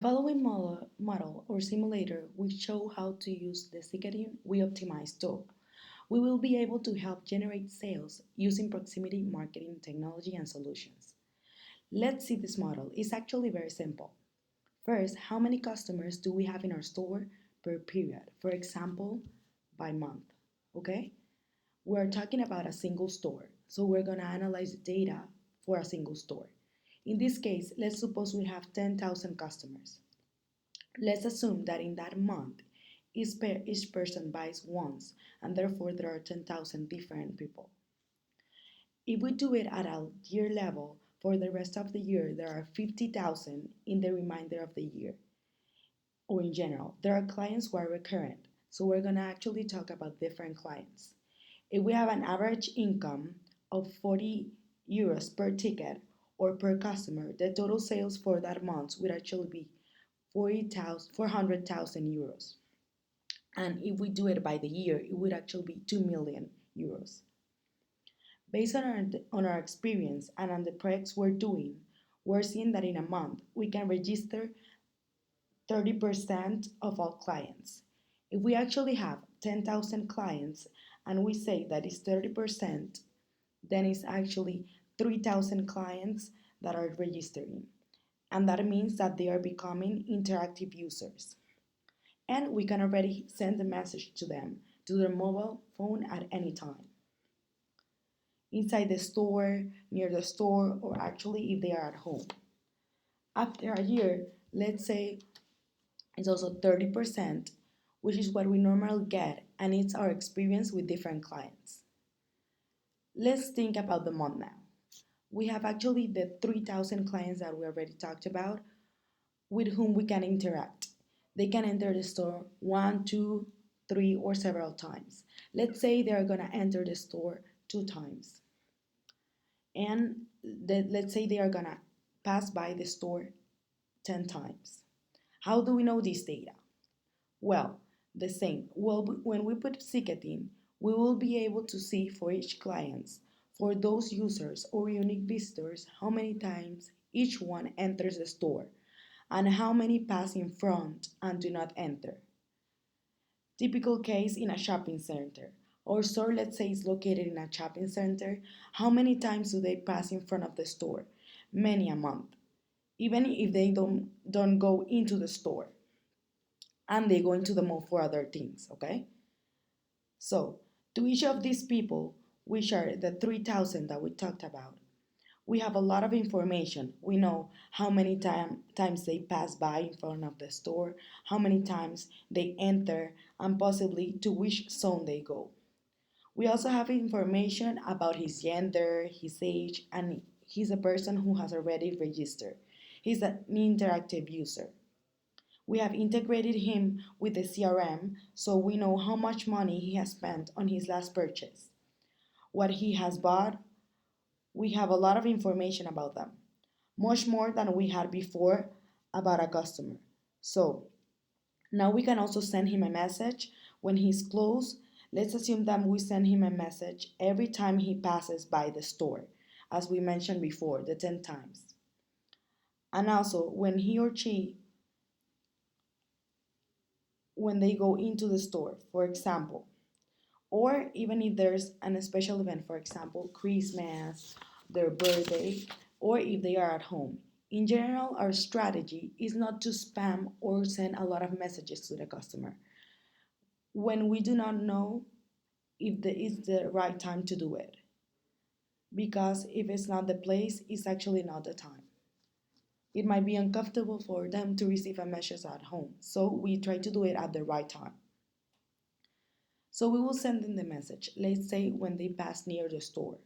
Following model or simulator, we show how to use the Seeketing WeOptimize tool. We will be able to help generate sales using proximity marketing technology and solutions. Let's see this model. It's actually very simple. First, how many customers do we have in our store per period? For example, by month. Okay? We're talking about a single store, so we're going to analyze the data for a single store. In this case, let's suppose we have 10,000 customers. Let's assume that in that month, each person buys once, and therefore there are 10,000 different people. If we do it at a year level, for the rest of the year, there are 50,000 in the remainder of the year. Or in general, there are clients who are recurrent, so we're going to actually talk about different clients. If we have an average income of 40 euros per ticket or per customer, the total sales for that month would actually be 400,000 euros. And if we do it by the year, it would actually be 2 million euros. Based on our experience and on the projects we're doing, we're seeing that in a month we can register 30% of all clients. If we actually have 10,000 clients and we say that it's 30%, then it's actually 3,000 clients that are registering. And that means that they are becoming interactive users. And we can already send a message to them to their mobile phone at any time. Inside the store, near the store, or actually if they are at home. After a year, let's say it's also 30%, which is what we normally get, and it's our experience with different clients. Let's think about the month now. We have actually the 3,000 clients that we already talked about with whom we can interact. They can enter the store 1, 2, 3, or several times. Let's say they're going to enter the store 2 times. And let's say they are going to pass by the store 10 times. How do we know this data? Well, the same. Well, when we put Seeketing, we will be able to see for each client, for those users or unique visitors, how many times each one enters the store and how many pass in front and do not enter. Typical case in a shopping center. Our store, let's say, is located in a shopping center. How many times do they pass in front of the store? Many a month. Even if they don't go into the store and they go into the mall for other things, okay? So, to each of these people, which are the 3,000 that we talked about, we have a lot of information. We know how many times they pass by in front of the store, how many times they enter, and possibly to which zone they go. We also have information about his gender, his age, and he's a person who has already registered. He's an interactive user. We have integrated him with the CRM so we know how much money he has spent on his last purchase, what he has bought. We have a lot of information about them, much more than we had before about a customer. So now we can also send him a message when he's close. Let's assume that we send him a message every time he passes by the store, as we mentioned before, the 10 times. And also when he or she, when they go into the store, for example, or even if there's an special event, for example, Christmas, their birthday, or if they are at home. In general, our strategy is not to spam or send a lot of messages to the customer when we do not know if it's the right time to do it. Because if it's not the place, it's actually not the time. It might be uncomfortable for them to receive a message at home, so we try to do it at the right time. So we will send them the message, let's say when they pass near the store.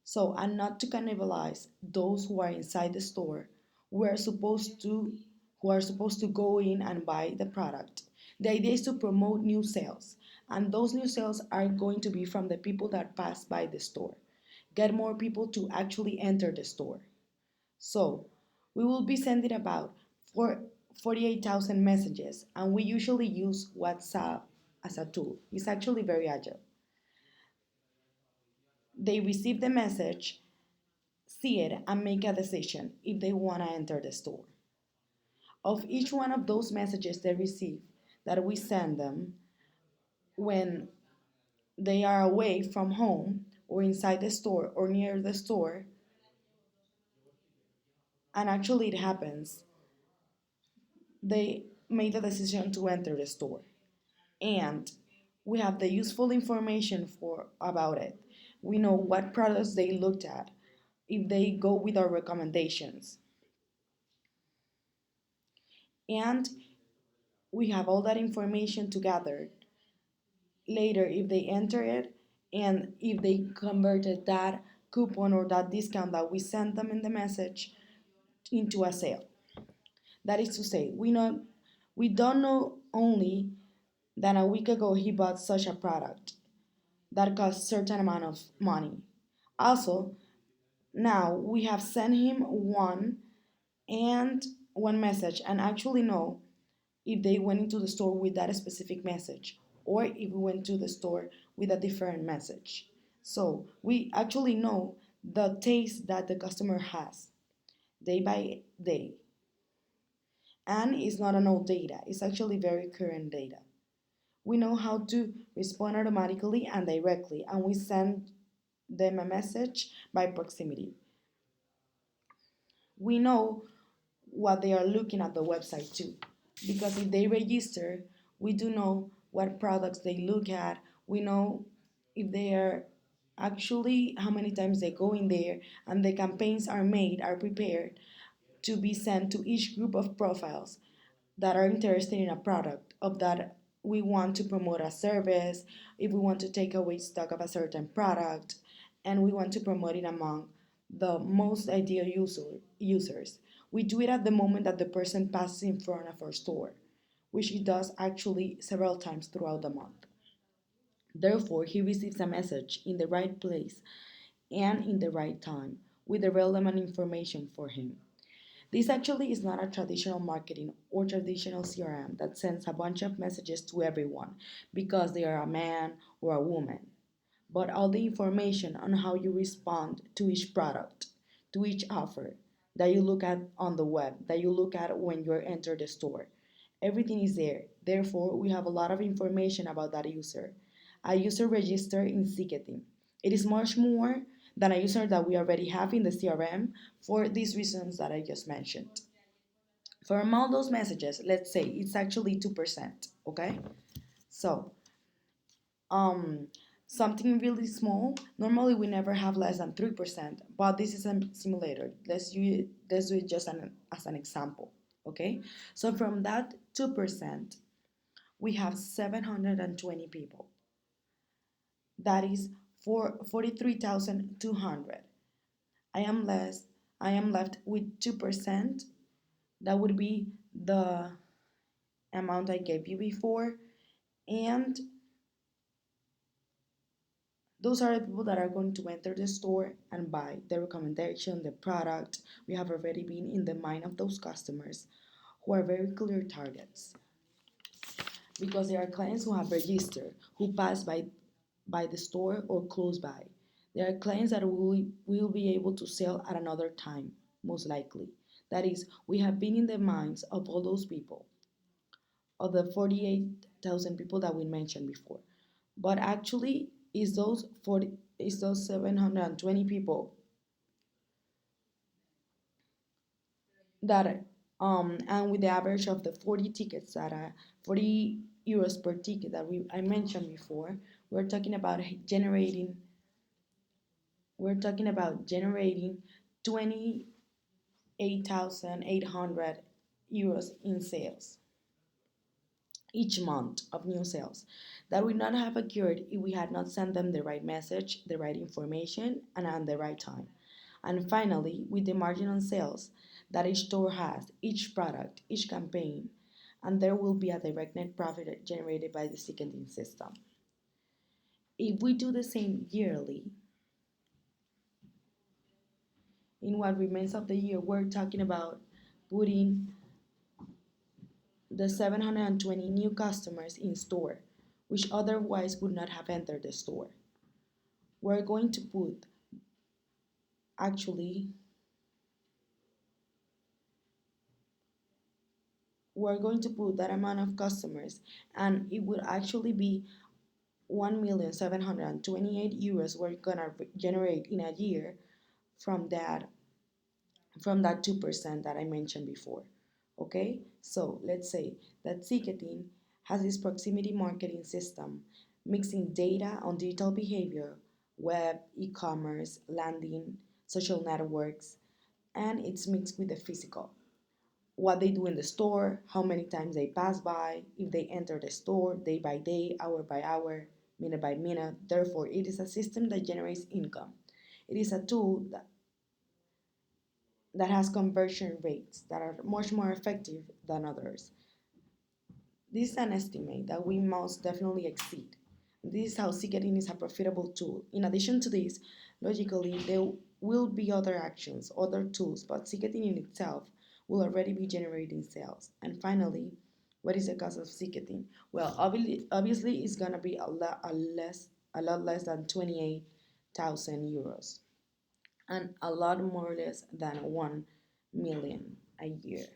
So, and not to cannibalize those who are inside the store, we are supposed to who are supposed to go in and buy the product. The idea is to promote new sales, and those new sales are going to be from the people that pass by the store. Get more people to actually enter the store. So, we will be sending about 48,000 messages, and we usually use WhatsApp as a tool. It's actually very agile. They receive the message, see it, and make a decision if they want to enter the store. Of each one of those messages they receive that we send them when they are away from home or inside the store or near the store, and actually it happens, they made the decision to enter the store. And we have the useful information for about it. We know what products they looked at, if they go with our recommendations. And we have all that information together later if they enter it and if they converted that coupon or that discount that we sent them in the message into a sale. That is to say, we don't know only that a week ago he bought such a product that cost certain amount of money. Also, now we have sent him and one message and actually know if they went into the store with that specific message or if we went to the store with a different message. So we actually know the taste that the customer has day by day. And it's not an old data, it's actually very current data. We know how to respond automatically and directly, and we send them a message by proximity. We know what they are looking at the website too. Because if they register, we do know what products they look at. We know if they are actually how many times they go in there, and the campaigns are prepared to be sent to each group of profiles that are interested in a product of that we want to promote a service, if we want to take away stock of a certain product, and we want to promote it among the most ideal users. We do it at the moment that the person passes in front of our store, which he does actually several times throughout the month. Therefore, he receives a message in the right place and in the right time with the relevant information for him. This actually is not a traditional marketing or traditional CRM that sends a bunch of messages to everyone because they are a man or a woman, but all the information on how you respond to each product, to each offer that you look at on the web, that you look at when you enter the store. Everything is there. Therefore, we have a lot of information about that user. A user registered in Seeketing. It is much more than a user that we already have in the CRM for these reasons that I just mentioned. From all those messages, let's say it's actually 2%, okay? So, um, something really small, normally we never have less than 3%, but this is a simulator. Let's do it just as an example, okay? So from that 2%, we have 720 people. That is for 43,200. I am less I am left with 2%. That would be the amount I gave you before. And those are the people that are going to enter the store and buy the recommendation, the product. We have already been in the mind of those customers who are very clear targets because they are clients who have registered, who pass by the store or close by. They are clients that we will be able to sell at another time, most likely. That is, we have been in the minds of all those people, of the 48,000 people that we mentioned before. But actually, is those 720 people that and with the average of the 40 tickets that are 40 euros per ticket that I mentioned before, we're talking about generating we're talking about generating 28,800 euros in sales each month of new sales that would not have occurred if we had not sent them the right message, the right information, and at the right time. And finally, with the margin on sales that each store has, each product, each campaign, and there will be a direct net profit generated by the ticketing system. If we do the same yearly, in what remains of the year, we're talking about putting the 720 new customers in store, which otherwise would not have entered the store. We're going to put actually we're going to put that amount of customers, and it would actually be 1,728 euros we're gonna generate in a year from that 2% that I mentioned before. Okay, so let's say that Seeketing has this proximity marketing system mixing data on digital behavior, web, e-commerce, landing, social networks, and it's mixed with the physical. What they do in the store, how many times they pass by, if they enter the store day by day, hour by hour, minute by minute. Therefore, it is a system that generates income. It is a tool that has conversion rates that are much more effective than others. This is an estimate that we must definitely exceed. This is how Seeketing is a profitable tool. In addition to this, logically, there will be other actions, other tools, but Seeketing in itself will already be generating sales. And finally, what is the cost of Seeketing? Well, obviously, it's gonna be a lot less than 28,000 euros, and a lot more less than 1 million a year.